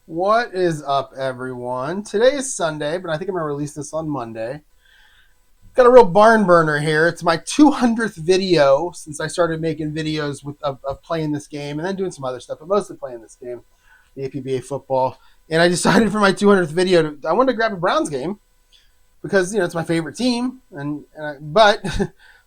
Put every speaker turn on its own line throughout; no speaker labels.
What is up, everyone? Today is Sunday, but I think I'm going to release this on Monday. Got a real barn burner here. It's my 200th video since I started making videos of playing this game and then doing some other stuff, but mostly playing this game, the APBA football. And I decided for my 200th video, I wanted to grab a Browns game because it's my favorite team. But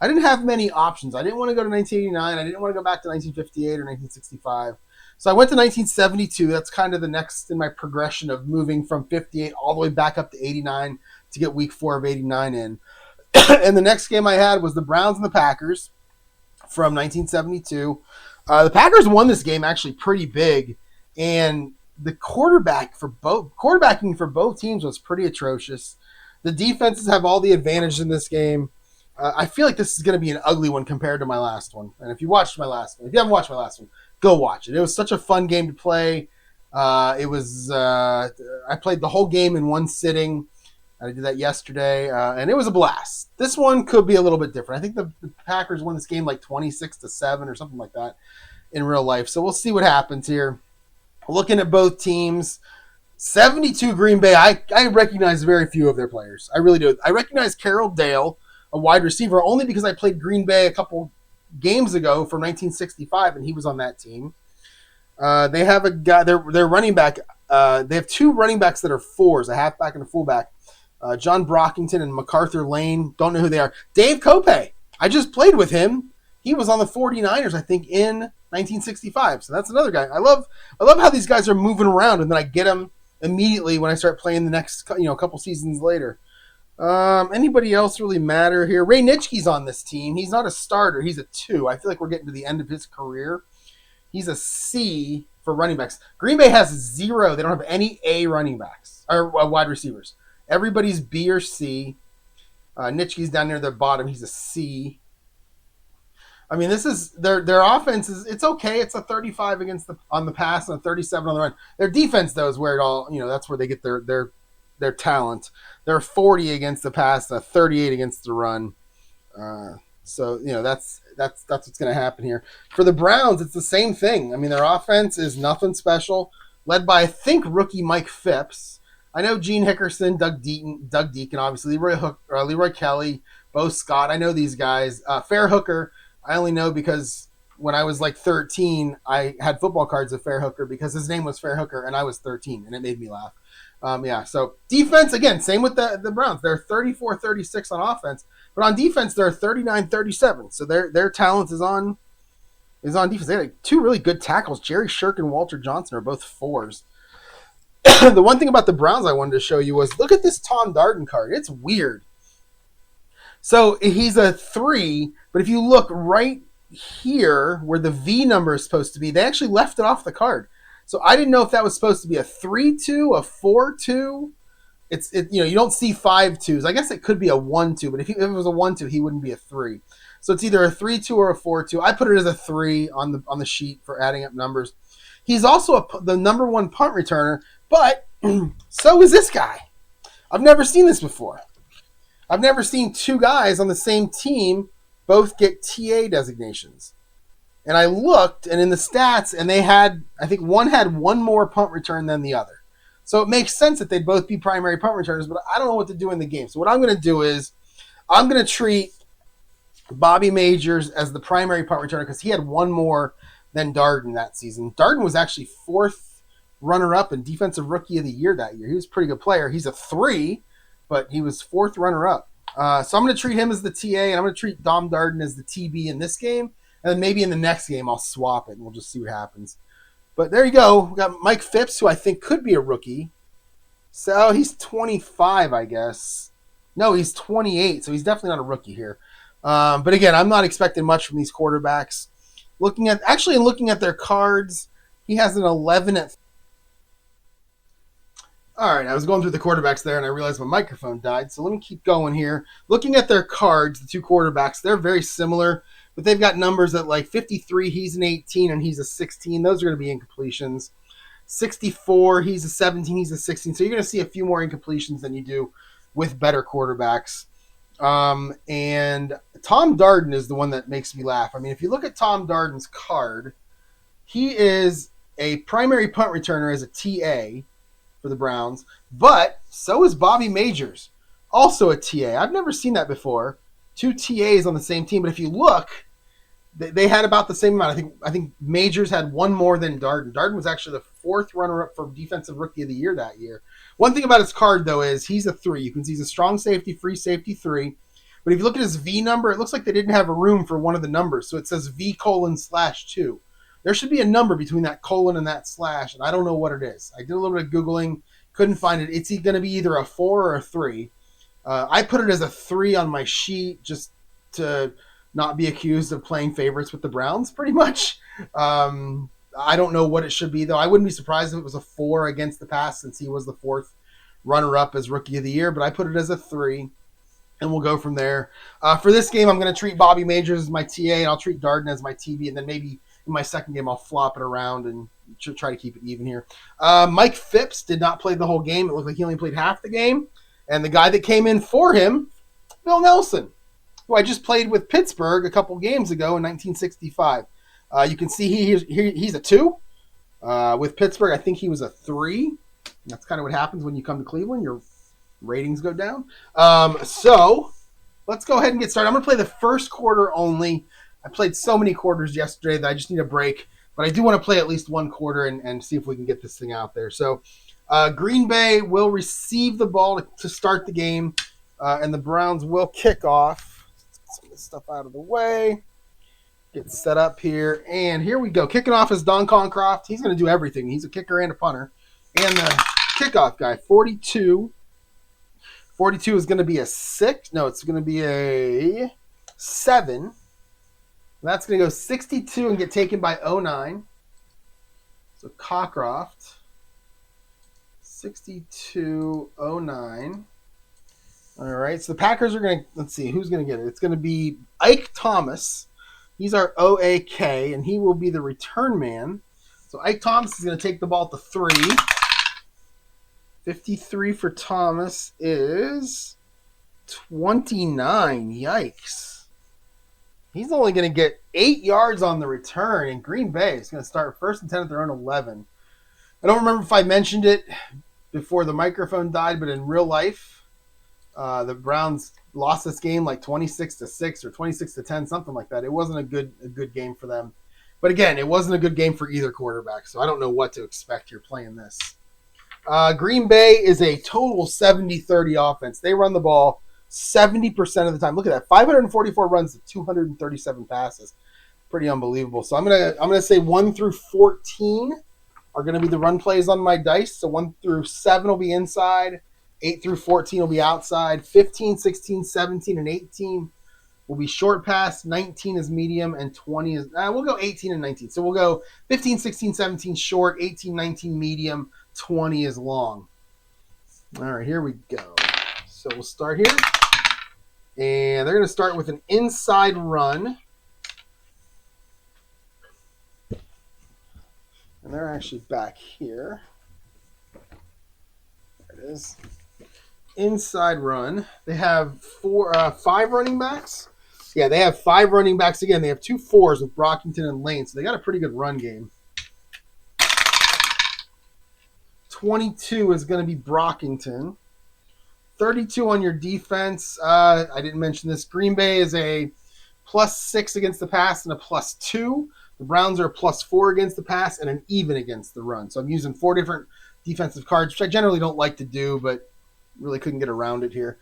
I didn't have many options. I didn't want to go to 1989. I didn't want to go back to 1958 or 1965. So I went to 1972. That's kind of the next in my progression of moving from 58 all the way back up to 89 to get week 4 of 89 in. And the next game I had was the Browns and the Packers from 1972. The Packers won this game actually pretty big, and the quarterbacking for both teams was pretty atrocious. The defenses have all the advantage in this game. I feel like this is going to be an ugly one compared to my last one. And if you haven't watched my last one, go watch it. It was such a fun game to play. I played the whole game in one sitting. I did that yesterday, and it was a blast. This one could be a little bit different. I think the Packers won this game like 26-7 or something like that in real life. So we'll see what happens here. Looking at both teams, 72 Green Bay. I recognize very few of their players. I really do. I recognize Carroll Dale, a wide receiver, only because I played Green Bay a couple games ago from 1965, and he was on that team. They have a guy. Their running back. They have two running backs that are fours, a halfback and a fullback. John Brockington and MacArthur Lane. Don't know who they are. Dave Cope. I just played with him. He was on the 49ers, I think, in 1965. So that's another guy. I love how these guys are moving around, and then I get them immediately when I start playing the next couple seasons later. Anybody else really matter here? Ray Nitschke's on this team. He's not a starter. He's a 2. I feel like we're getting to the end of his career. He's a C for running backs. Green Bay has 0. They don't have any A running backs or wide receivers. Everybody's B or C. Nitschke's down near the bottom. He's a C. I mean, this is their offense is it's okay. It's a 35 on the pass and a 37 on the run. Their defense though is where it all that's where they get their talent. They're 40 against the pass, 38 against the run. So that's what's going to happen here. For the Browns, it's the same thing. I mean, their offense is nothing special, led by I think rookie Mike Phipps. I know Gene Hickerson, Doug Deacon, obviously Leroy Kelly, Bo Scott. I know these guys. Fair Hooker, I only know because when I was like 13, I had football cards of Fair Hooker because his name was Fair Hooker and I was 13, and it made me laugh. So defense, again, same with the Browns. They're 34-36 on offense, but on defense, they're 39-37. So their talent is on defense. They have like 2 really good tackles. Jerry Shirk and Walter Johnson are both 4s. The one thing about the Browns I wanted to show you was look at this Tom Darden card. It's weird. So he's a 3, but if you look right here where the V number is supposed to be, they actually left it off the card. So I didn't know if that was supposed to be a 3-2, a 4-2. You don't see 5 2s. I guess it could be a 1-2, but if it was a 1-2, he wouldn't be a 3. So it's either a 3-2 or a 4-2. I put it as a 3 on the sheet for adding up numbers. He's also the number 1 punt returner, but so is this guy. I've never seen this before. I've never seen 2 guys on the same team both get TA designations. And I looked, and in the stats, and I think one had 1 more punt return than the other. So it makes sense that they'd both be primary punt returners, but I don't know what to do in the game. So what I'm going to do is I'm going to treat Bobby Majors as the primary punt returner because he had 1 more than Darden that season. Darden was actually 4th runner-up and defensive rookie of the year that year. He was a pretty good player. He's a 3, but he was 4th runner-up. So I'm going to treat him as the TA, and I'm going to treat Dom Darden as the TB in this game. And then maybe in the next game I'll swap it, and we'll just see what happens. But there you go. We got Mike Phipps, who I think could be a rookie. So he's 25, I guess. No, he's 28, so he's definitely not a rookie here. But again, I'm not expecting much from these quarterbacks. Looking at their cards, he has an 11 at. All right, I was going through the quarterbacks there, and I realized my microphone died. So let me keep going here. Looking at their cards, the 2 quarterbacks, they're very similar, but they've got numbers at like 53, he's an 18, and he's a 16. Those are going to be incompletions. 64, he's a 17, he's a 16. So you're going to see a few more incompletions than you do with better quarterbacks. And Tom Darden is the one that makes me laugh. I mean, if you look at Tom Darden's card, he is a primary punt returner as a TA for the Browns, but so is Bobby Majors, also a TA. I've never seen that before. 2 TAs on the same team, but if you look, they had about the same amount. I think Majors had one more than Darden. Darden was actually the 4th runner-up for Defensive Rookie of the Year that year. One thing about his card, though, is he's a 3. You can see he's a strong safety, free safety 3. But if you look at his V number, it looks like they didn't have a room for one of the numbers. So it says V:/2. There should be a number between that colon and that slash, and I don't know what it is. I did a little bit of Googling, couldn't find it. It's going to be either a 4 or a 3. I put it as a 3 on my sheet just to not be accused of playing favorites with the Browns, pretty much. I don't know what it should be, though. I wouldn't be surprised if it was a 4 against the pass since he was the 4th runner-up as Rookie of the Year, but I put it as a 3, and we'll go from there. For this game, I'm going to treat Bobby Majors as my TA, and I'll treat Darden as my TB, and then maybe in my second game, I'll flop it around and try to keep it even here. Mike Phipps did not play the whole game. It looked like he only played half the game, and the guy that came in for him, Bill Nelson, who I just played with Pittsburgh a couple games ago in 1965. You can see he's a 2. With Pittsburgh, I think he was a 3. That's kind of what happens when you come to Cleveland. Your ratings go down. So let's go ahead and get started. I'm going to play the first quarter only. I played so many quarters yesterday that I just need a break. But I do want to play at least one quarter and see if we can get this thing out there. So Green Bay will receive the ball to start the game, and the Browns will kick off. Some of this stuff out of the way. Get set up here. And here we go. Kicking off is Don Concroft. He's going to do everything. He's a kicker and a punter. And the kickoff guy, 42. 42 is going to be a 6. No, it's going to be a 7. That's going to go 62 and get taken by 09. So Cockcroft, 62, 09. All right, so the Packers are going to, let's see, who's going to get it? It's going to be Ike Thomas. He's our OAK, and he will be the return man. So Ike Thomas is going to take the ball at the 3. 53 for Thomas is 29. Yikes. He's only going to get 8 yards on the return, and Green Bay is going to start 1st and 10 at their own 11. I don't remember if I mentioned it before the microphone died, but in real life, the Browns lost this game like 26-6 or 26-10, something like that. It wasn't a good game for them. But again, it wasn't a good game for either quarterback, so I don't know what to expect here playing this. Green Bay is a total 70-30 offense. They run the ball 70% of the time. Look at that, 544 runs to 237 passes. Pretty unbelievable. So I'm gonna say 1 through 14 are gonna be the run plays on my dice. So 1 through 7 will be inside. 8 through 14 will be outside. 15, 16, 17, and 18 will be short pass. 19 is medium, and 20 is we'll go 18 and 19. So we'll go 15, 16, 17 short, 18, 19 medium, 20 is long. All right, here we go. So we'll start here. And they're going to start with an inside run. And they're actually back here. There it is. Inside run. They have 5 running backs. Yeah, they have 5 running backs. Again, they have 2 4s with Brockington and Lane, so they got a pretty good run game. 22 is going to be Brockington. 32 on your defense. I didn't mention this. Green Bay is a +6 against the pass and a +2. The Browns are a +4 against the pass and an even against the run. So I'm using 4 different defensive cards, which I generally don't like to do, but really couldn't get around it here.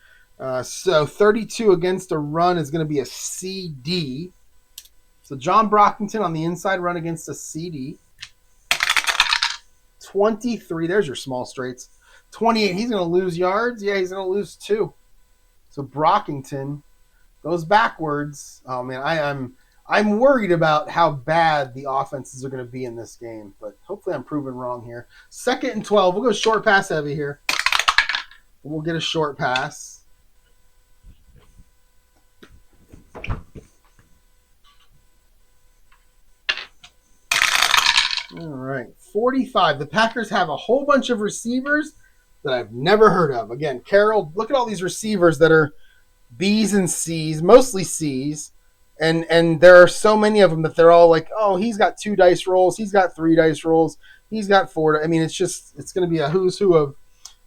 So 32 against a run is going to be a CD. So John Brockington on the inside run against a CD. 23, there's your small straights. 28, he's going to lose yards. Yeah, he's going to lose 2. So Brockington goes backwards. Oh, man, I'm worried about how bad the offenses are going to be in this game, but hopefully I'm proven wrong here. 2nd and 12. We'll go short pass heavy here. We'll get a short pass. All right, 45. The Packers have a whole bunch of receivers that I've never heard of. Again, Carroll, look at all these receivers that are B's and C's, mostly C's. And there are so many of them that they're all like, oh, he's got 2 dice rolls, he's got 3 dice rolls, he's got 4. I mean, it's going to be a who's who of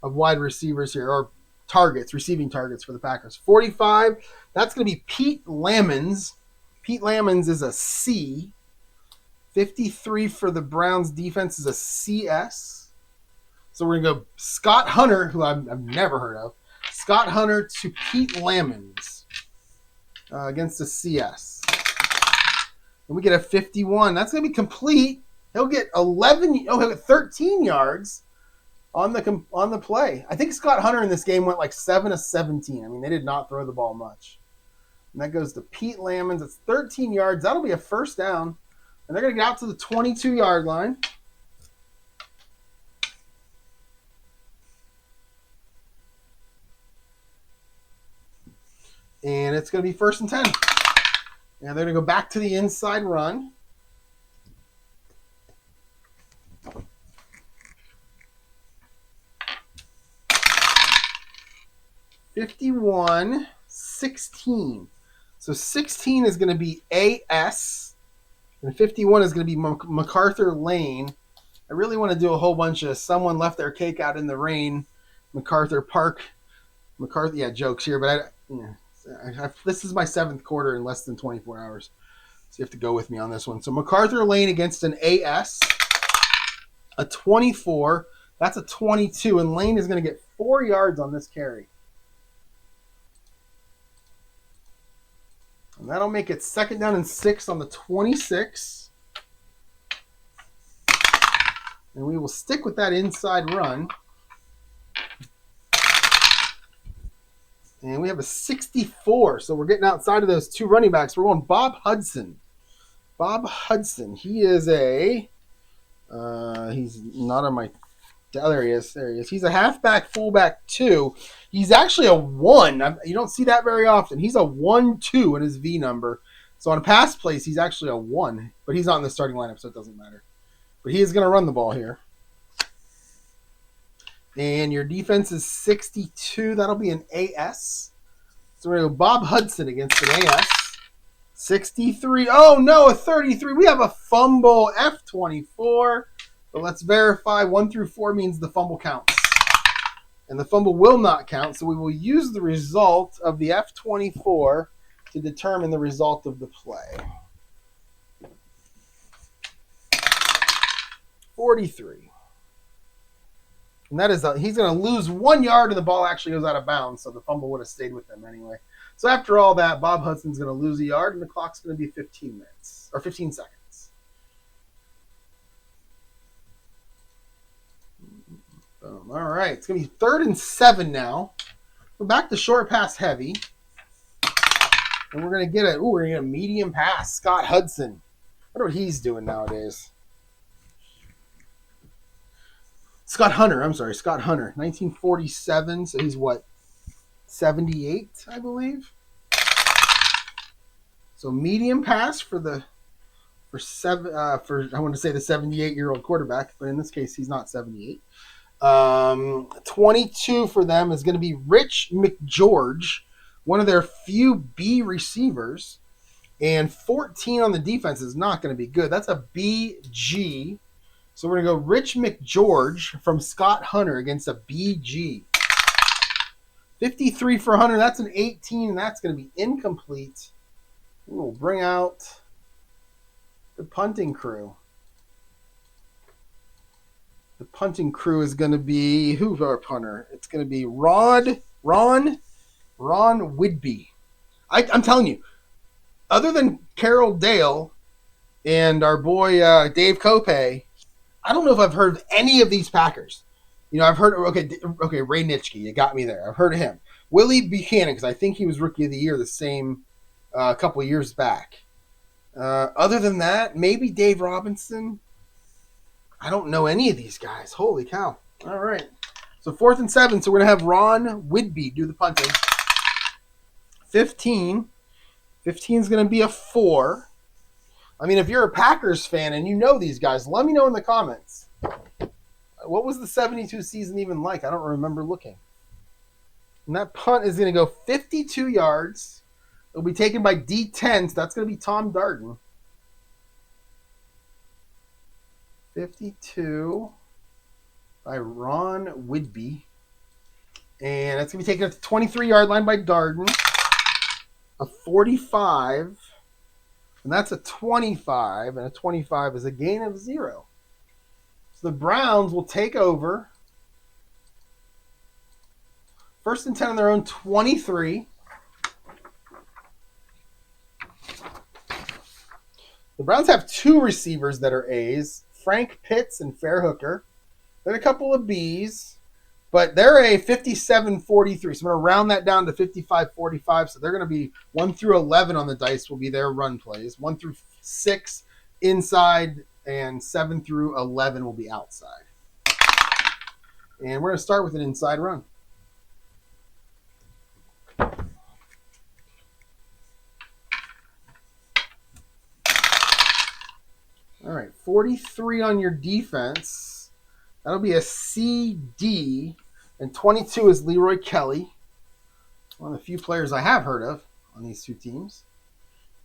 wide receivers here, or targets, receiving targets for the Packers. 45, that's going to be Pete Lamons. Pete Lamons is a C. 53 for the Browns defense is a CS. So we're going to go Scott Hunter, who I've never heard of. Scott Hunter to Pete Lamons against the CS. And we get a 51. That's going to be complete. He'll get 13 yards on the play. I think Scott Hunter in this game went like 7 of 17. I mean, they did not throw the ball much. And that goes to Pete Lamons. It's 13 yards. That'll be a first down. And they're going to get out to the 22-yard line. And it's going to be 1st and 10. And they're going to go back to the inside run. (51-16). So 16 is going to be AS, and 51 is going to be MacArthur Lane. I really want to do a whole bunch of someone left their cake out in the rain, MacArthur Park, jokes here, but this is my 7th quarter in less than 24 hours. So you have to go with me on this one. So MacArthur Lane against an AS, a 24. That's a 22, and Lane is going to get 4 yards on this carry. And that'll make it 2nd down and 6 on the 26. And we will stick with that inside run. And we have a 64. So we're getting outside of those 2 running backs. We're going Bob Hudson. Bob Hudson. He is he's not on my, there he is. He's a halfback, fullback 2. He's actually a 1. You don't see that very often. He's a 1-2 in his V number. So on pass plays, he's actually a 1. But he's not in the starting lineup, so it doesn't matter. But he is going to run the ball here. And your defense is 62. That'll be an AS. So we're going to go Bob Hudson against an AS. 63. Oh, no, a 33. We have a fumble, F24. But let's verify. 1 through 4 means the fumble counts. And the fumble will not count, so we will use the result of the F24 to determine the result of the play. 43. And that is, he's going to lose 1 yard and the ball actually goes out of bounds, so the fumble would have stayed with them anyway. So after all that, Bob Hudson's going to lose a yard and the clock's going to be 15 minutes, or 15 seconds. All right, it's going to be 3rd and 7 now. We're back to short pass heavy. And we're going to get a medium pass. Scott Hudson. I wonder what he's doing nowadays. Scott Hunter. 1947, so he's what? 78, I believe. So medium pass for I want to say the 78-year-old quarterback, but in this case he's not 78. 22 for them is going to be Rich McGeorge, one of their few B receivers, and 14 on the defense is not going to be good. That's a BG. So we're going to go Rich McGeorge from Scott Hunter against a BG. 53 for Hunter. That's an 18, and that's going to be incomplete. We'll bring out the punting crew. The punting crew is going to be, who's our punter? It's going to be Ron Whidbey. I'm telling you, other than Carol Dale and our boy Dave Kopay, I don't know if I've heard of any of these Packers. You know, I've heard, okay, Ray Nitschke, you got me there. I've heard of him. Willie Buchanan, because I think he was Rookie of the Year the same couple of years back. Other than that, maybe Dave Robinson. I don't know any of these guys. Holy cow. All right. So 4th and 7. So we're going to have Ron Whidbey do the punting. 15. 15 is going to be a 4. I mean, if you're a Packers fan and you know these guys, let me know in the comments. What was the 72 season even like? I don't remember looking. And that punt is going to go 52 yards. It'll be taken by D10, so that's going to be Tom Darden. 52 by Ron Whidbey. And that's going to be taken at the 23-yard line by Darden. A 45. And that's a 25. And a 25 is a gain of 0. So the Browns will take over. 1st and 10 on their own 23. The Browns have 2 receivers that are A's, Frank Pitts and Fair Hooker. Then a couple of B's, but they're a 57-43. So I'm going to round that down to 55-45. So they're going to be 1 through 11 on the dice will be their run plays. 1 through 6 inside, and 7 through 11 will be outside. And we're going to start with an inside run. All right, 43 on your defense. That'll be a CD, and 22 is Leroy Kelly, one of the few players I have heard of on these 2 teams.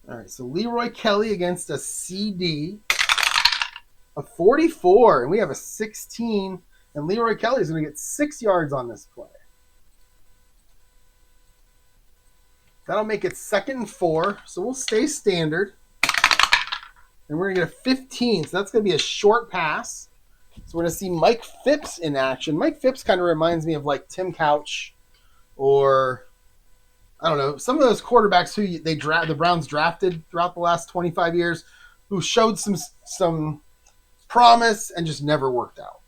All right, so Leroy Kelly against a CD, a 44, and we have a 16, and Leroy Kelly is going to get 6 yards on this play. That'll make it 2nd and 4, so we'll stay standard. And we're going to get a 15, so that's going to be a short pass. So we're going to see Mike Phipps in action. Mike Phipps kind of reminds me of like Tim Couch or, I don't know, some of those quarterbacks who the Browns drafted throughout the last 25 years who showed some promise and just never worked out.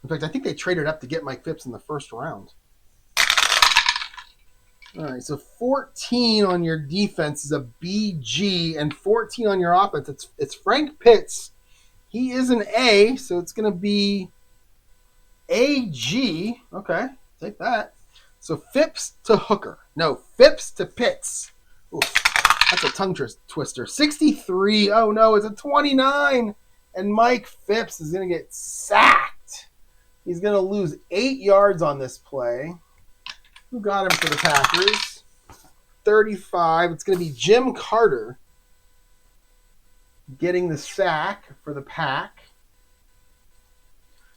In fact, I think they traded up to get Mike Phipps in the 1st round. All right, so 14 on your defense is a BG, and 14 on your offense. It's Frank Pitts. He is an A, so it's going to be AG. Okay, take that. So Phipps to Hooker. No, Phipps to Pitts. Oof, that's a tongue twister. 63. Oh, no, it's a 29. And Mike Phipps is going to get sacked. He's going to lose 8 yards on this play. Who got him for the Packers? 35. It's going to be Jim Carter getting the sack for the Pack.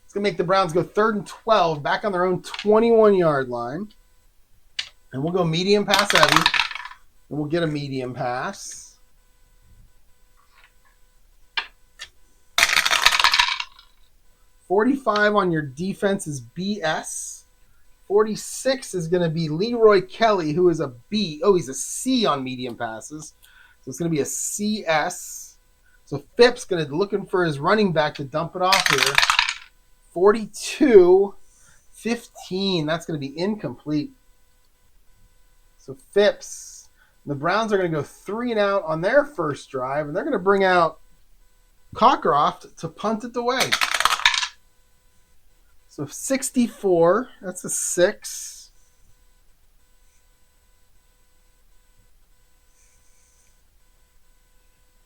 It's going to make the Browns go 3rd and 12, back on their own 21-yard line. And we'll go medium pass heavy. And we'll get a medium pass. .45 on your defense is BS. 46 is going to be Leroy Kelly, who is a B. Oh, he's a C on medium passes. So it's going to be a CS. So Phipps going to looking for his running back to dump it off here. 42, 15. That's going to be incomplete. So Phipps. The Browns are going to go 3 and out on their first drive, and they're going to bring out Cockcroft to punt it away. So 64, that's a 6.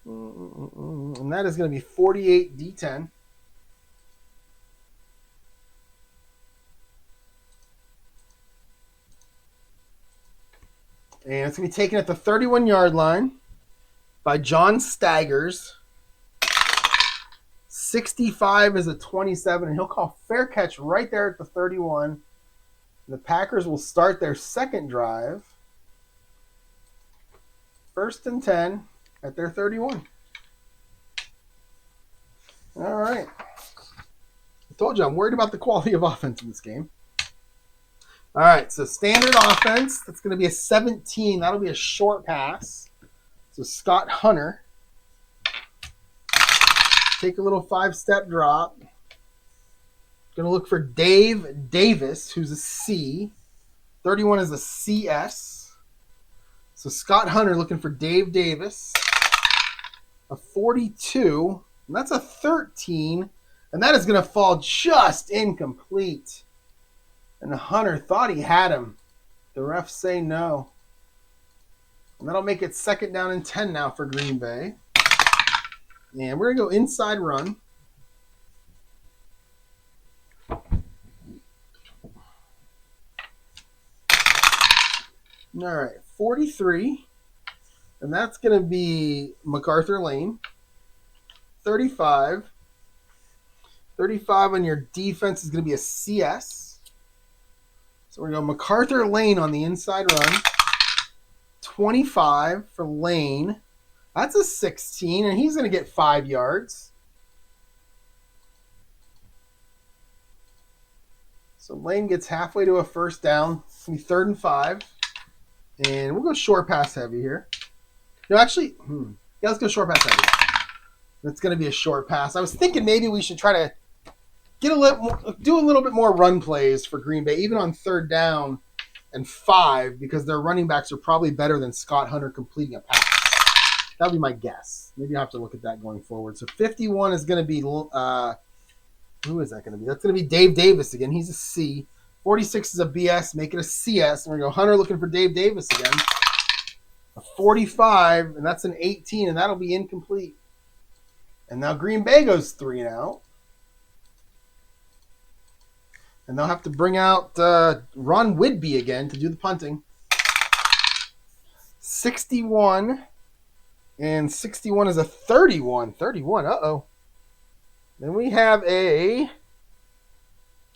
And that is going to be 48 D10. And it's going to be taken at the 31-yard line by John Staggers. 65 is a 27, and he'll call fair catch right there at the 31. The Packers will start their second drive. 1st and 10 at their 31. All right. I told you I'm worried about the quality of offense in this game. All right, so standard offense. That's going to be a 17. That'll be a short pass. So Scott Hunter. Take a little 5-step drop. Going to look for Dave Davis, who's a C. 31 is a CS. So Scott Hunter looking for Dave Davis. A 42. And that's a 13. And that is going to fall just incomplete. And Hunter thought he had him. The refs say no. And that'll make it 2nd down and 10 now for Green Bay. And we're going to go inside run. All right, 43. And that's going to be MacArthur Lane. 35. 35 on your defense is going to be a CS. So we're going to go MacArthur Lane on the inside run. 25 for Lane. That's a 16, and he's going to get 5 yards. So Lane gets halfway to a first down. It's going to be 3rd and 5. And we'll go short pass heavy here. No, actually, yeah, let's go short pass heavy. It's going to be a short pass. I was thinking maybe we should try to do a little bit more run plays for Green Bay, even on 3rd down and 5, because their running backs are probably better than Scott Hunter completing a pass. That would be my guess. Maybe I'll have to look at that going forward. So 51 is going to be, who is that going to be? That's going to be Dave Davis again. He's a C. 46 is a BS. Make it a CS. And we're going to go Hunter looking for Dave Davis again. A 45, and that's an 18, and that'll be incomplete. And now Green Bay goes 3 and out. And they'll have to bring out Ron Whidbey again to do the punting. 61. And 61 is a 31. 31, uh-oh. Then we have a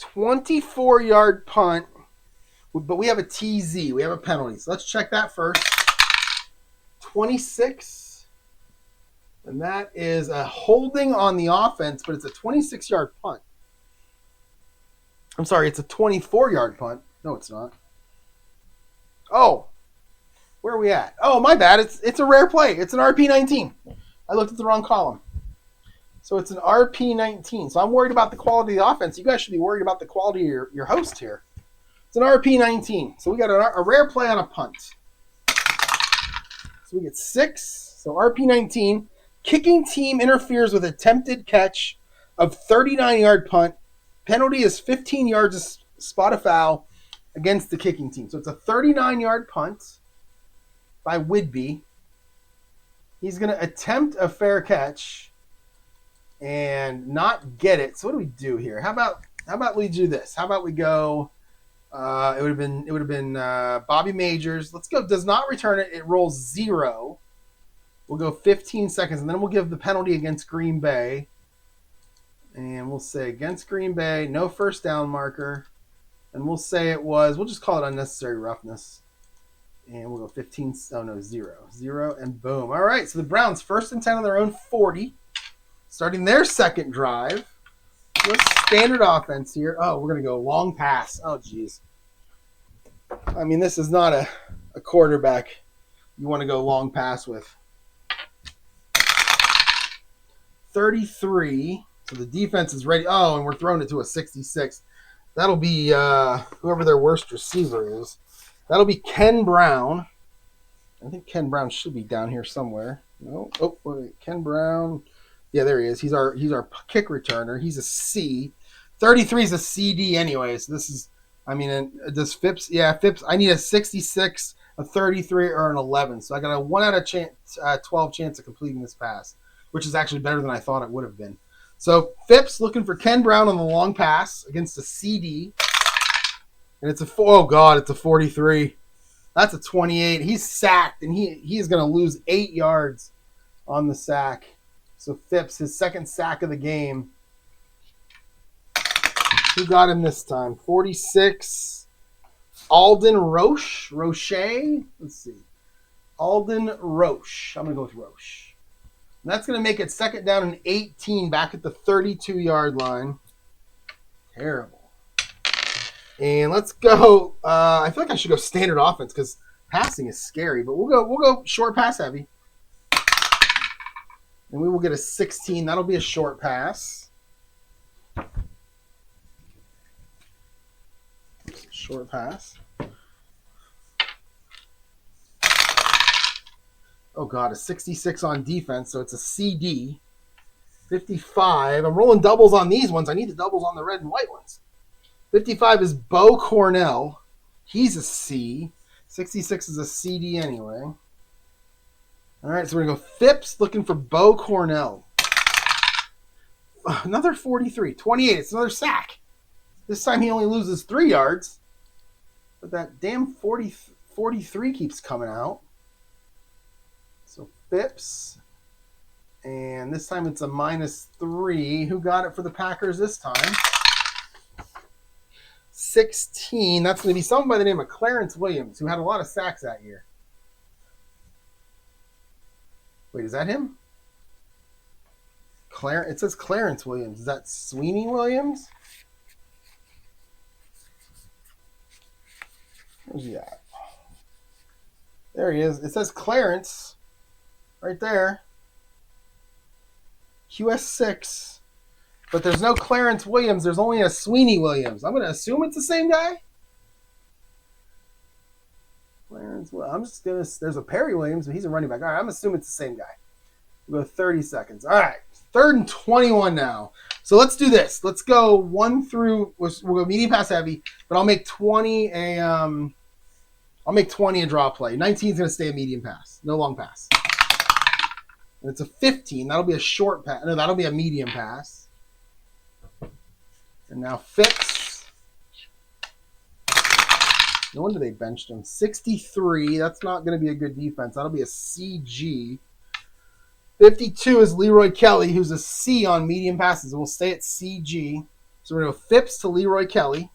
24-yard punt. But we have a TZ. We have a penalty. So let's check that first. 26. And that is a holding on the offense, but it's a 26-yard punt. I'm sorry, it's a 24-yard punt. No, it's not. Oh. Where are we at? Oh, my bad. It's a rare play. It's an RP19. I looked at the wrong column. So it's an RP19. So I'm worried about the quality of the offense. You guys should be worried about the quality of your host here. It's an RP19. So we got a rare play on a punt. So we get 6. So RP19. Kicking team interferes with attempted catch of 39-yard punt. Penalty is 15 yards to spot a foul against the kicking team. So it's a 39-yard punt by Whidbey. He's going to attempt a fair catch and not get it. So what do we do here? How about we do this? How about we go? It would have been Bobby Majors. Let's go. Does not return it. It rolls 0. We'll go 15 seconds, and then we'll give the penalty against Green Bay. And we'll say against Green Bay, no first down marker. And we'll say we'll just call it unnecessary roughness. And we'll go 15, 0. 0, and boom. All right, so the Browns, 1st and 10 on their own 40. Starting their second drive. Let's standard offense here. Oh, we're going to go long pass. Oh, geez. I mean, this is not a quarterback you want to go long pass with. 33. So the defense is ready. Oh, and we're throwing it to a 66. That'll be whoever their worst receiver is. That'll be Ken Brown. I think Ken Brown should be down here somewhere. No. Oh, wait. Ken Brown. Yeah, there he is. He's our kick returner. He's a C. 33 is a CD anyway. So this is, I mean, does Phipps? Yeah, Phipps. I need a 66, a 33, or an 11. So I got a 1 out of 12 chance of completing this pass, which is actually better than I thought it would have been. So Phipps looking for Ken Brown on the long pass against a CD. And it's a 43. That's a 28. He's sacked, and he is going to lose 8 yards on the sack. So Phipps, his second sack of the game. Who got him this time? 46. Alden Roche. Let's see. Alden Roche. I'm going to go with Roche. And that's going to make it 2nd down and 18 back at the 32-yard line. Terrible. And let's go. I feel like I should go standard offense because passing is scary. But we'll go short pass heavy. And we will get a 16. That'll be a short pass. Short pass. Oh, God, a 66 on defense, so it's a CD. 55. I'm rolling doubles on these ones. I need the doubles on the red and white ones. 55 is Bo Cornell. He's a C. 66 is a CD anyway. All right, so we're going to go Phipps looking for Bo Cornell. Another 43. 28. It's another sack. This time he only loses 3 yards. But that damn 43 keeps coming out. Phipps. And this time it's a -3. Who got it for the Packers this time? 16. That's going to be someone by the name of Clarence Williams, who had a lot of sacks that year. Wait, is that him? It says Clarence Williams. Is that Sweeney Williams? Where's he at? There he is. It says Clarence right there. QS6. But there's no Clarence Williams. There's only a Sweeney Williams. I'm going to assume it's the same guy. I'm just going to... There's a Perry Williams, but he's a running back. All right, I'm assuming it's the same guy. We'll go 30 seconds. All right, 3rd and 21 now. So let's do this. Let's go 1 through... We'll go medium pass heavy, but I'll make 20 a draw play. 19 is going to stay a medium pass. No long pass. And it's a 15. That'll be a short pass. No, that'll be a medium pass. And now Phipps. No wonder they benched him. 63. That's not going to be a good defense. That'll be a CG. 52 is Leroy Kelly, who's a C on medium passes. We'll stay at CG. So we're going to go Phipps to Leroy Kelly.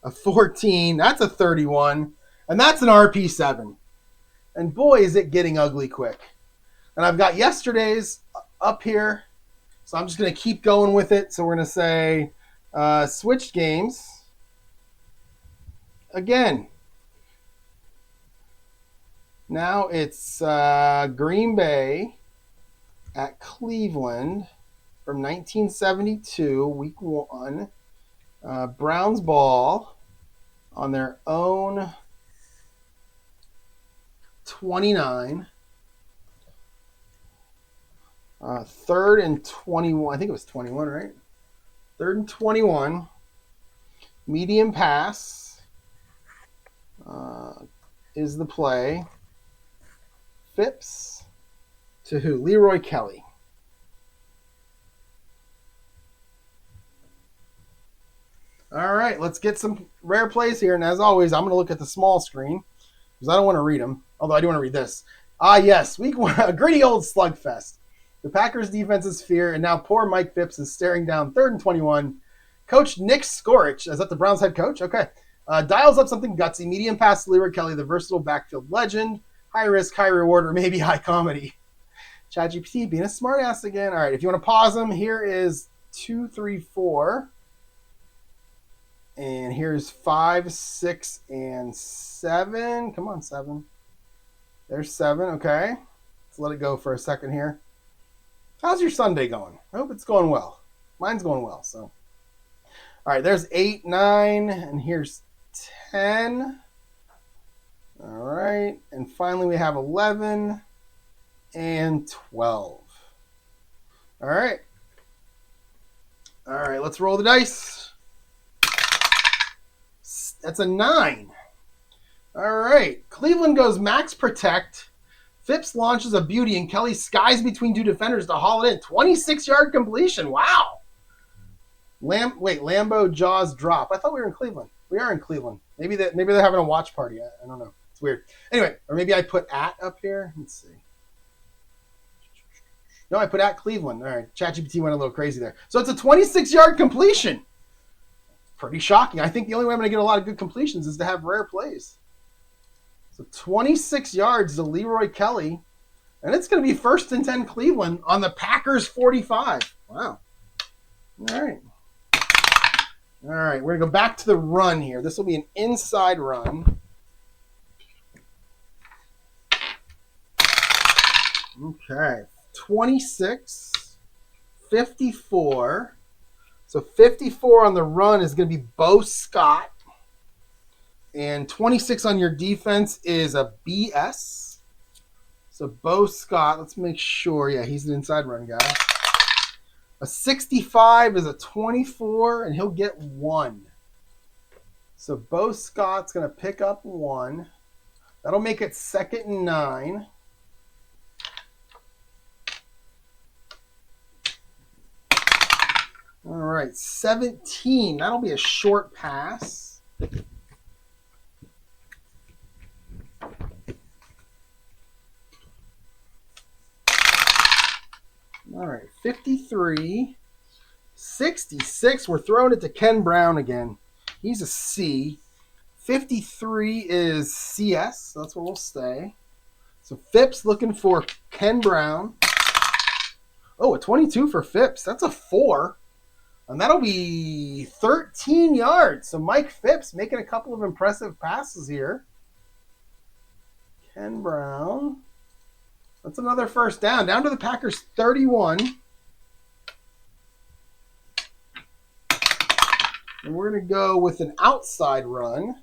A 14. That's a 31. And that's an RP7. And boy, is it getting ugly quick. And I've got yesterday's up here. So I'm just going to keep going with it. So we're going to say switched games. Again. Now it's Green Bay at Cleveland from 1972, week 1. Browns ball on their own 29. 3rd and 21. I think it was 21, right? 3rd and 21. Medium pass is the play. Phipps to who? Leroy Kelly. All right, let's get some rare plays here. And as always, I'm going to look at the small screen because I don't want to read them. Although I do want to read this. Yes, week 1, a gritty old slugfest. The Packers' defense is fear, and now poor Mike Phipps is staring down 3rd and 21. Coach Nick Skorich, is that the Browns head coach? Okay. Dials up something gutsy. Medium pass to Leroy Kelly, the versatile backfield legend. High risk, high reward, or maybe high comedy. ChatGPT being a smartass again. All right, if you want to pause them, here is 2, 3, 4. And here's 5, 6, and 7. Come on, 7. There's 7, okay. Let's let it go for a second here. How's your Sunday going? I hope it's going well. Mine's going well, so. All right, there's 8, 9, and here's 10. All right, and finally we have 11 and 12. All right. All right, let's roll the dice. That's a 9. All right, Cleveland goes max protect. Phipps launches a beauty, and Kelly skies between 2 defenders to haul it in. 26-yard completion. Wow. Lambeau jaws drop. I thought we were in Cleveland. We are in Cleveland. Maybe they're having a watch party. I don't know. It's weird. Anyway, or maybe I put at up here. Let's see. No, I put at Cleveland. All right, ChatGPT went a little crazy there. So it's a 26-yard completion. Pretty shocking. I think the only way I'm going to get a lot of good completions is to have rare plays. So 26 yards to Leroy Kelly. And it's going to be 1st and 10 Cleveland on the Packers 45. Wow. All right. All right, we're going to go back to the run here. This will be an inside run. Okay. 26, 54. So 54 on the run is going to be Bo Scott. And 26 on your defense is a BS. So Bo Scott, let's make sure. Yeah, he's an inside run guy. A 65 is a 24, and he'll get 1. So Bo Scott's going to pick up 1. That'll make it 2nd and 9. All right, 17. That'll be a short pass. All right, 53. 66. We're throwing it to Ken Brown again. He's a C. 53 is CS. That's where we'll stay. So Phipps looking for Ken Brown. Oh, a 22 for Phipps. That's a 4. And that'll be 13 yards. So Mike Phipps making a couple of impressive passes here. Ken Brown. That's another first down. Down to the Packers 31. And we're going to go with an outside run.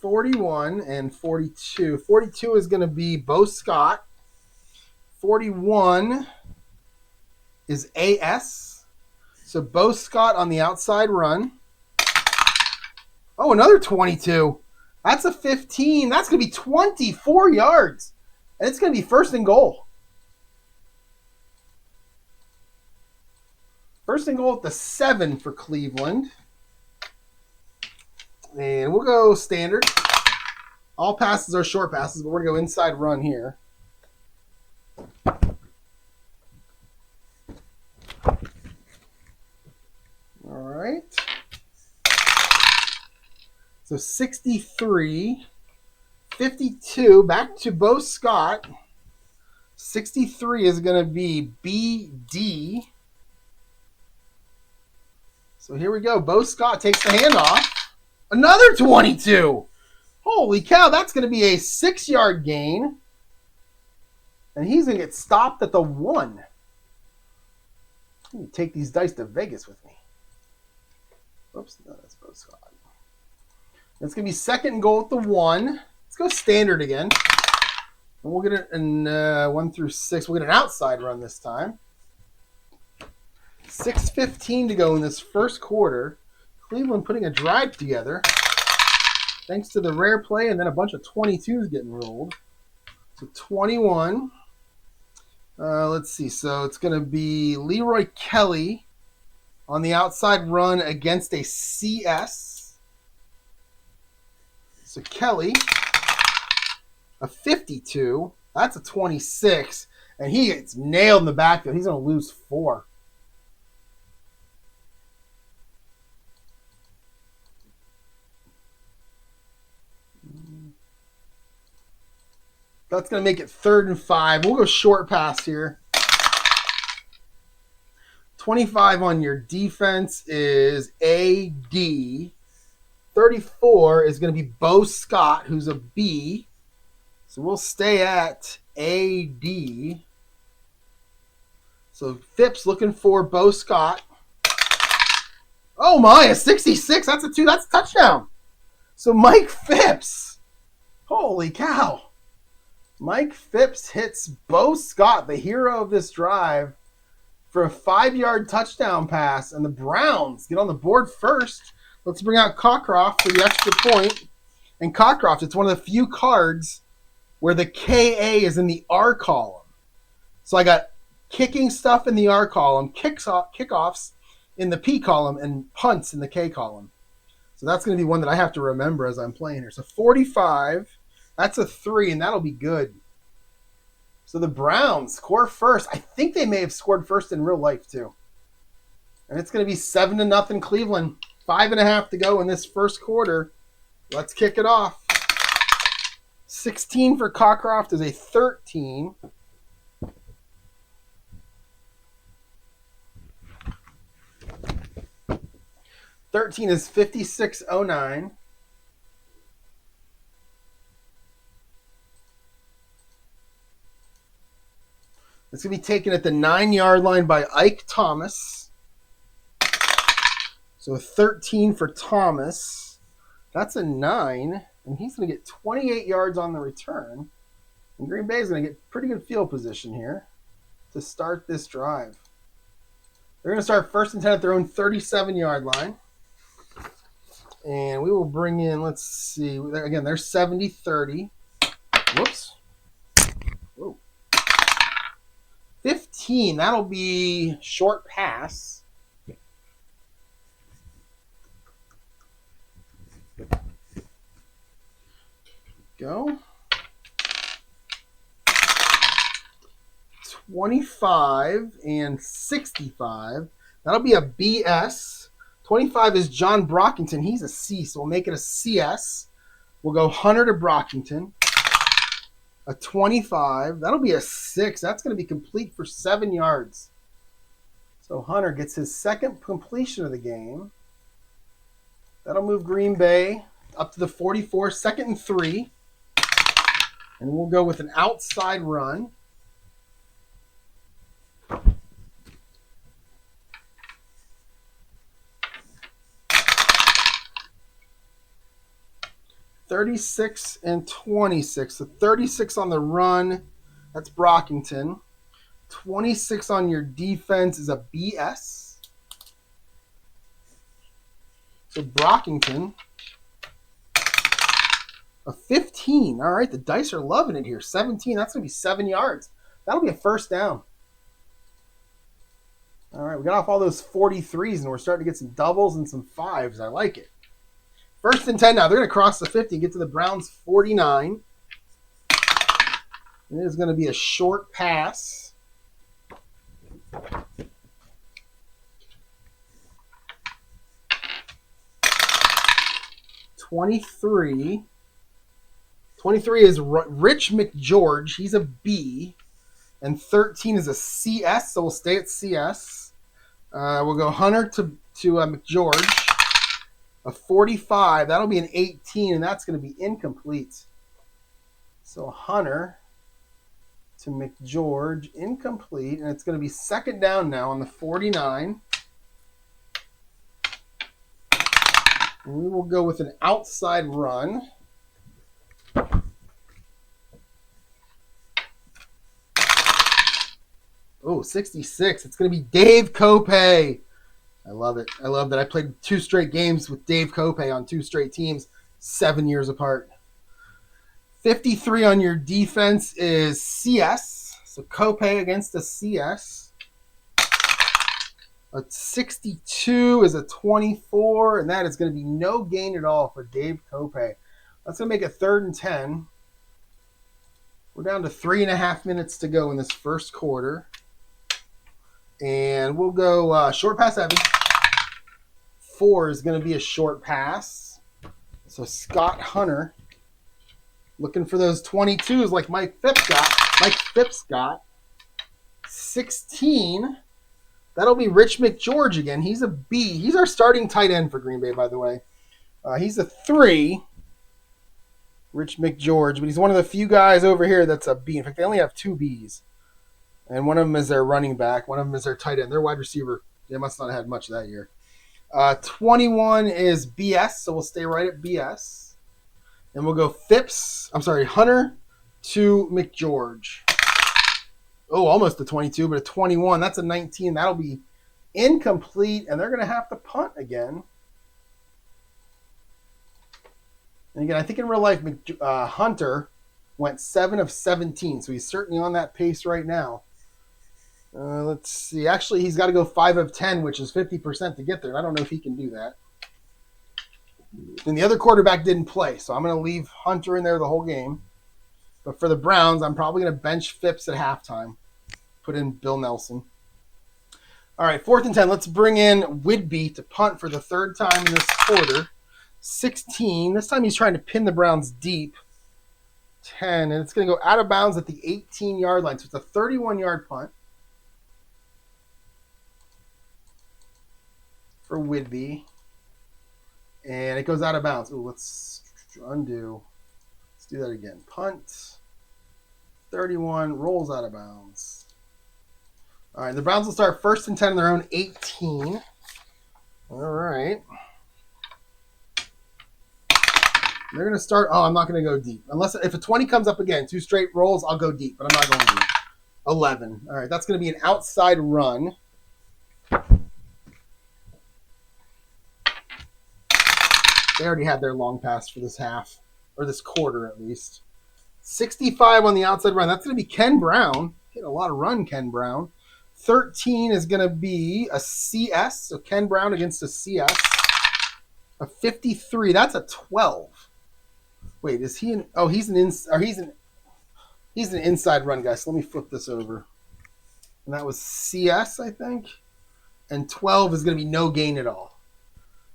(41) and 42. 42 is going to be Bo Scott. 41 is AS. So Bo Scott on the outside run. Oh, another 22. That's a 15. That's going to be 24 yards. And it's going to be first and goal. First and goal at the 7 for Cleveland. And we'll go standard. All passes are short passes, but we're going to go inside run here. All right. So 63, 52, back to Bo Scott. 63 is going to be BD. So here we go. Bo Scott takes the handoff. Another 22. Holy cow, that's going to be a 6-yard gain. And he's going to get stopped at the 1. Let me take these dice to Vegas with me. Oops, no, that's Bo Scott. It's going to be second and goal at the 1. Let's go standard again. And we'll get it in 1 through 6. We'll get an outside run this time. 6:15 to go in this first quarter. Cleveland putting a drive together. Thanks to the rare play and then a bunch of 22s getting rolled. So 21. Let's see. So it's going to be Leroy Kelly on the outside run against a CS. So Kelly, a 52. That's a 26. And he gets nailed in the backfield. He's going to lose 4. That's going to make it 3rd and 5. We'll go short pass here. 25 on your defense is AD. 34 is going to be Bo Scott, who's a B. So we'll stay at AD. So Phipps looking for Bo Scott. Oh my, a 66. That's a 2. That's a touchdown. So Mike Phipps. Holy cow. Mike Phipps hits Bo Scott, the hero of this drive, for a 5-yard touchdown pass. And the Browns get on the board first. Let's bring out Cockcroft for the extra point. And Cockcroft, it's one of the few cards where the KA is in the R column. So I got kicking stuff in the R column, kickoffs in the P column, and punts in the K column. So that's going to be one that I have to remember as I'm playing here. So 45, that's a 3, and that'll be good. So the Browns score first. I think they may have scored first in real life too. And it's going to be 7-0 Cleveland. 5.5 to go in this first quarter. Let's kick it off. 16 for Cockcroft is a 13. $13 is 5609. It's going to be taken at the 9-yard line by Ike Thomas. So 13 for Thomas. That's a 9. And he's going to get 28 yards on the return. And Green Bay is going to get pretty good field position here to start this drive. They're going to start 1st and 10 at their own 37-yard line. And we will bring in, let's see. Again, they're 70-30. Whoops. Whoa. 15. That'll be short pass. Go. 25 and 65. That'll be a BS. 25 is John Brockington. He's a C, so we'll make it a CS. We'll go Hunter to Brockington. A 25. That'll be a 6. That's going to be complete for 7 yards. So Hunter gets his second completion of the game. That'll move Green Bay up to the 44, 2nd and 3. And we'll go with an outside run. $36 and 26. So 36 on the run. That's Brockington. 26 on your defense is a BS. So Brockington. A 15. All right, the dice are loving it here. 17. That's going to be 7 yards. That'll be a first down. All right, we got off all those 43s, and we're starting to get some doubles and some 5s. I like it. 1st and 10 now. They're going to cross the 50 and get to the Browns' 49. It is going to be a short pass. $23 is Rich McGeorge. He's a B. And 13 is a CS, so we'll stay at CS. We'll go Hunter to McGeorge. A 45. That'll be an 18, and that's going to be incomplete. So Hunter to McGeorge, incomplete, and it's going to be 2nd down now on the 49. And we will go with an outside run. Oh, 66. It's going to be Dave Kopay. I love it. I love that I played 2 straight games with Dave Kopay on 2 straight teams, 7 years apart. 53 on your defense is CS. So Kopay against a CS. A 62 is a 24, and that is going to be no gain at all for Dave Kopay. That's going to make it 3rd and 10. We're down to 3.5 minutes to go in this first quarter. And we'll go short pass heavy. 4 is going to be a short pass. So Scott Hunter looking for those 22s like Mike Phipps got. 16. That'll be Rich McGeorge again. He's a B. He's our starting tight end for Green Bay, by the way. He's a 3. Rich McGeorge, but he's one of the few guys over here that's a B. In fact, they only have 2 Bs. And one of them is their running back. One of them is their tight end. Their wide receiver, they must not have had much that year. 21 is BS, so we'll stay right at BS. And we'll go Hunter to McGeorge. Oh, almost a 22, but a 21. That's a 19. That'll be incomplete, and they're going to have to punt again. And again, I think in real life, Hunter went 7 of 17, so he's certainly on that pace right now. Let's see. Actually, he's got to go 5 of 10, which is 50% to get there. I don't know if he can do that. And the other quarterback didn't play, so I'm going to leave Hunter in there the whole game. But for the Browns, I'm probably going to bench Phipps at halftime. Put in Bill Nelson. All right, 4th and 10. Let's bring in Whidbey to punt for the 3rd time in this quarter. 16. This time he's trying to pin the Browns deep. 10. And it's going to go out of bounds at the 18-yard line. So it's a 31-yard punt for Whidbey. And it goes out of bounds. Ooh, let's undo. Let's do that again. Punt. 31. Rolls out of bounds. All right, the Browns will start 1st and 10 on their own 18. All right. They're going to start. Oh, I'm not going to go deep. If a 20 comes up again, 2 straight rolls, I'll go deep, but I'm not going deep. 11. All right, that's going to be an outside run. They already had their long pass for this half, or this quarter at least. 65 on the outside run. That's going to be Ken Brown. Getting a lot of run, Ken Brown. 13 is going to be a CS. So Ken Brown against a CS. A 53. That's a 12. Wait, is he an? Oh, he's an inside run guy. So let me flip this over. And that was CS, I think. And 12 is going to be no gain at all.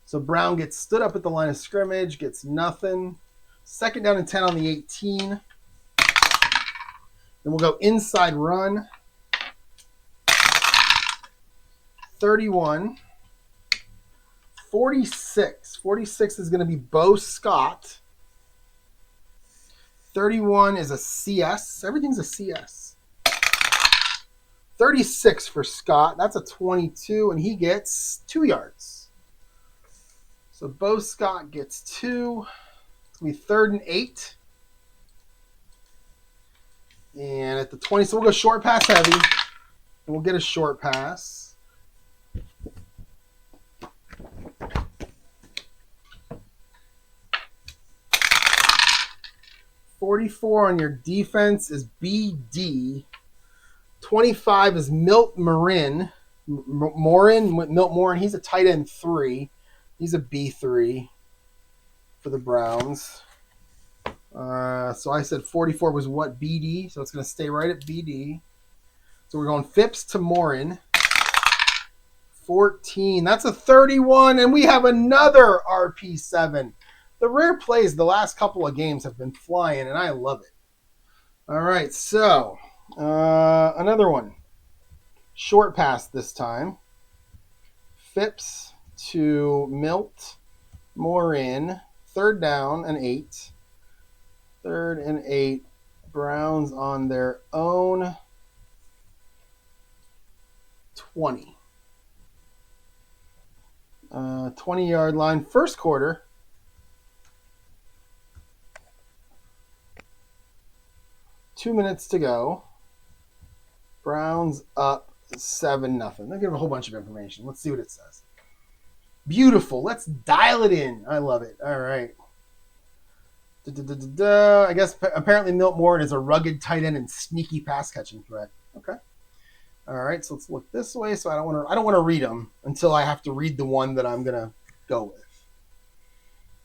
So Brown gets stood up at the line of scrimmage, gets nothing. Second down and 10 on the 18. Then we'll go inside run. 31. 46. 46 is going to be Bo Scott. 31 is a CS. Everything's a CS. 36 for Scott. That's a 22, and he gets 2 yards. So Bo Scott gets 2. It's going to be 3rd and 8. And at the 20, so we'll go short pass heavy. And we'll get a short pass. $44 on your defense is BD. 25 is Milt Morin. Milt Morin. He's a tight end 3. He's a B3 for the Browns. So I said 44 was what? BD. So it's going to stay right at BD. So we're going Phipps to Morin. 14. That's a 31. And we have another RP7. The rare plays the last couple of games have been flying, and I love it. All right, so another one. Short pass this time. Phipps to Milt Morin. 3rd down and 8. 3rd and 8. Browns on their own 20. 20-yard line. First quarter. Two minutes to go. Browns up 7-0. They'll give a whole bunch of information. Let's see what it says. Beautiful. Let's dial it in. I love it. All right. I guess apparently Milt Morin is a rugged tight end and sneaky pass catching threat. Okay. All right. So let's look this way. So I don't want to read them until I have to read the one that I'm gonna go with.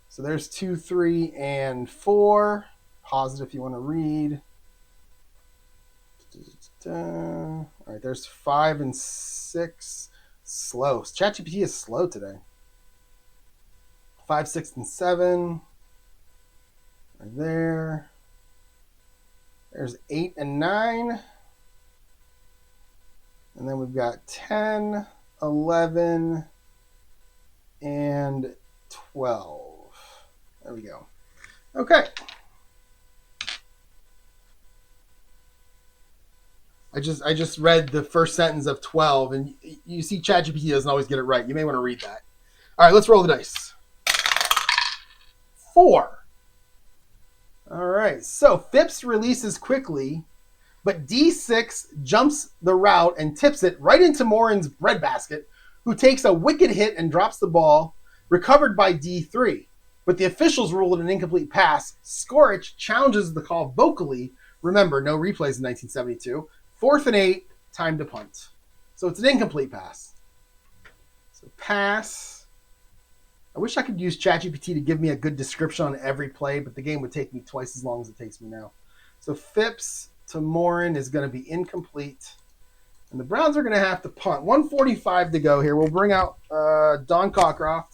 So there's 2, 3, and 4. Pause it if you want to read. All right, there's 5 and 6. Slow. ChatGPT is slow today. 5, 6, and 7. Right there. There's 8 and 9. And then we've got 10, 11, and 12. There we go. Okay. I just read the first sentence of 12, and you see ChatGPT doesn't always get it right. You may want to read that. All right, let's roll the dice. 4. All right, so Phipps releases quickly, but D6 jumps the route and tips it right into Morin's breadbasket, who takes a wicked hit and drops the ball, recovered by D3. But the officials rule it an incomplete pass. Skorich challenges the call vocally. Remember, no replays in 1972. 4th and 8, time to punt. So it's an incomplete pass. So pass. I wish I could use ChatGPT to give me a good description on every play, but the game would take me twice as long as it takes me now. So Phipps to Morin is going to be incomplete. And the Browns are going to have to punt. 1:45 to go here. We'll bring out Don Cockcroft.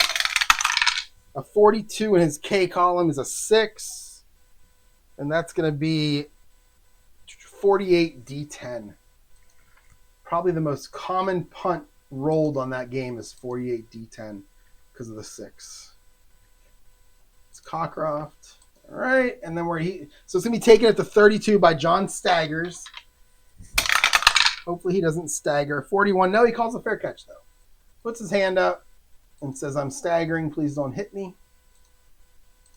A 42 in his K column is a 6. And that's going to be 48 D10. Probably the most common punt rolled on that game is 48 D10 because of the 6. It's Cockcroft. All right, and then so it's gonna be taken at the 32 by John Staggers. Hopefully he doesn't stagger. 41. No, he calls a fair catch though. Puts his hand up and says, "I'm staggering. Please don't hit me."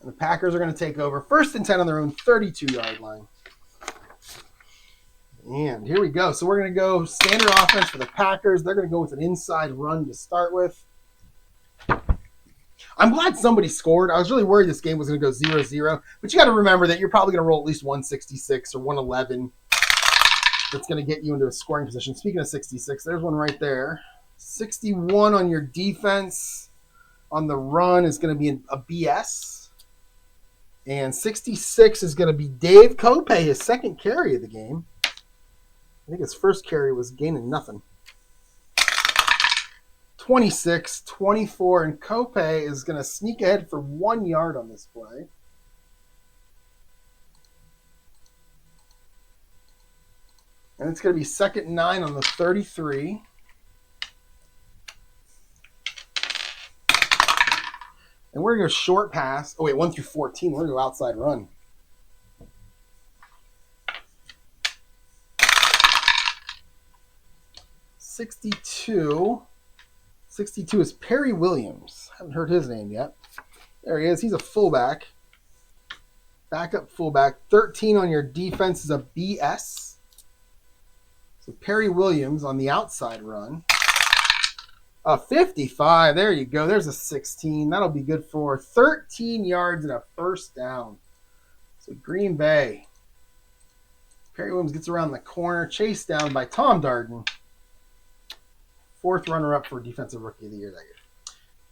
And the Packers are going to take over. 1st and 10 on their own 32-yard line. And here we go. So we're going to go standard offense for the Packers. They're going to go with an inside run to start with. I'm glad somebody scored. I was really worried this game was going to go 0-0. But you got to remember that you're probably going to roll at least 166 or 111. That's going to get you into a scoring position. Speaking of 66, there's one right there. 61 on your defense. On the run is going to be a BS. And 66 is going to be Dave Cope, his second carry of the game. I think his first carry was gaining nothing. 26, 24, and Cope is going to sneak ahead for 1 yard on this play. And it's going to be 2nd and 9 on the 33. And we're going to go short pass. Oh, wait, 1 through 14. We're going to go outside run. $62 is Perry Williams. Haven't heard his name yet. There he is. He's a fullback. Backup fullback. 13 on your defense is a BS. So Perry Williams on the outside run. 55. There you go. There's a 16. That'll be good for 13 yards and a first down. So Green Bay. Perry Williams gets around the corner. Chased down by Tom Darden. 4th runner-up for Defensive Rookie of the Year that year.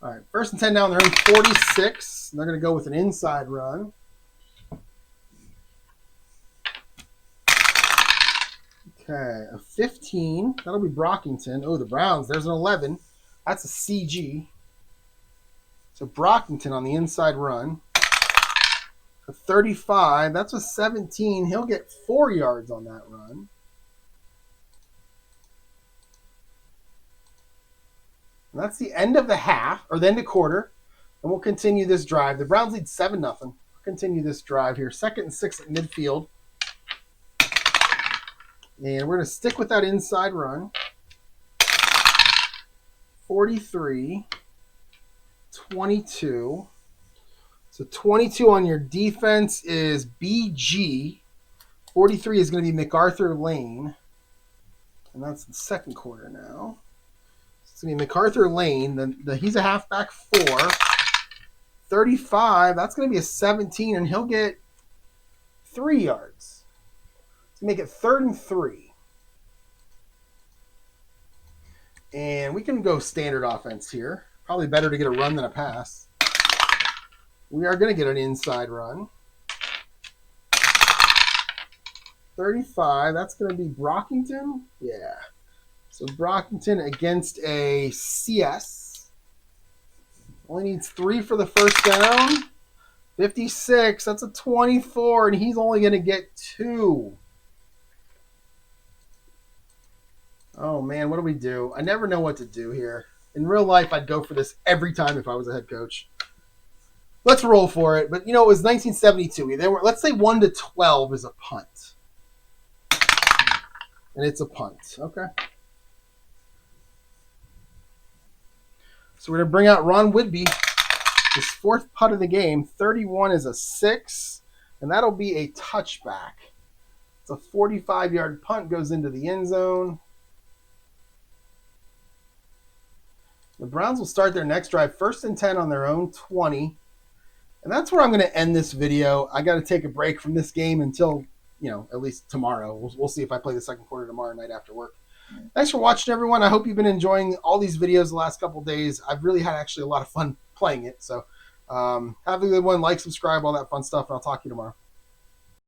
All right, 1st and 10 down their own 46. And they're going to go with an inside run. Okay, a 15. That'll be Brockington. Oh, the Browns. There's an 11. That's a CG. So Brockington on the inside run. A 35. That's a 17. He'll get 4 yards on that run. And that's the end of the half, or the end of quarter. And we'll continue this drive. The Browns lead 7-0. We'll continue this drive here. 2nd and 6 at midfield. And we're going to stick with that inside run. 43, 22. So 22 on your defense is BG. 43 is going to be MacArthur Lane. And that's the 2nd quarter now. It's going to be MacArthur Lane. He's a halfback 4. 35, that's going to be a 17, and he'll get 3 yards. To make it 3rd and 3. And we can go standard offense here. Probably better to get a run than a pass. We are going to get an inside run. 35, that's going to be Brockington. Yeah. So Brockington against a CS. Only needs 3 for the first down. 56, that's a 24, and he's only going to get 2. Oh, man, what do we do? I never know what to do here. In real life, I'd go for this every time if I was a head coach. Let's roll for it. But, you know, it was 1972. Let's say 1 to 12 is a punt. And it's a punt. Okay. So we're going to bring out Ron Whidbey. His 4th punt of the game. 31 is a 6. And that'll be a touchback. It's a 45-yard punt. Goes into the end zone. The Browns will start their next drive. 1st and 10 on their own 20. And that's where I'm going to end this video. I got to take a break from this game until, you know, at least tomorrow. We'll see if I play the 2nd quarter tomorrow night after work. Thanks for watching, everyone. I hope you've been enjoying all these videos the last couple days. I've really had actually a lot of fun playing it. So have a good one. Like, subscribe, all that fun stuff, and I'll talk to you tomorrow.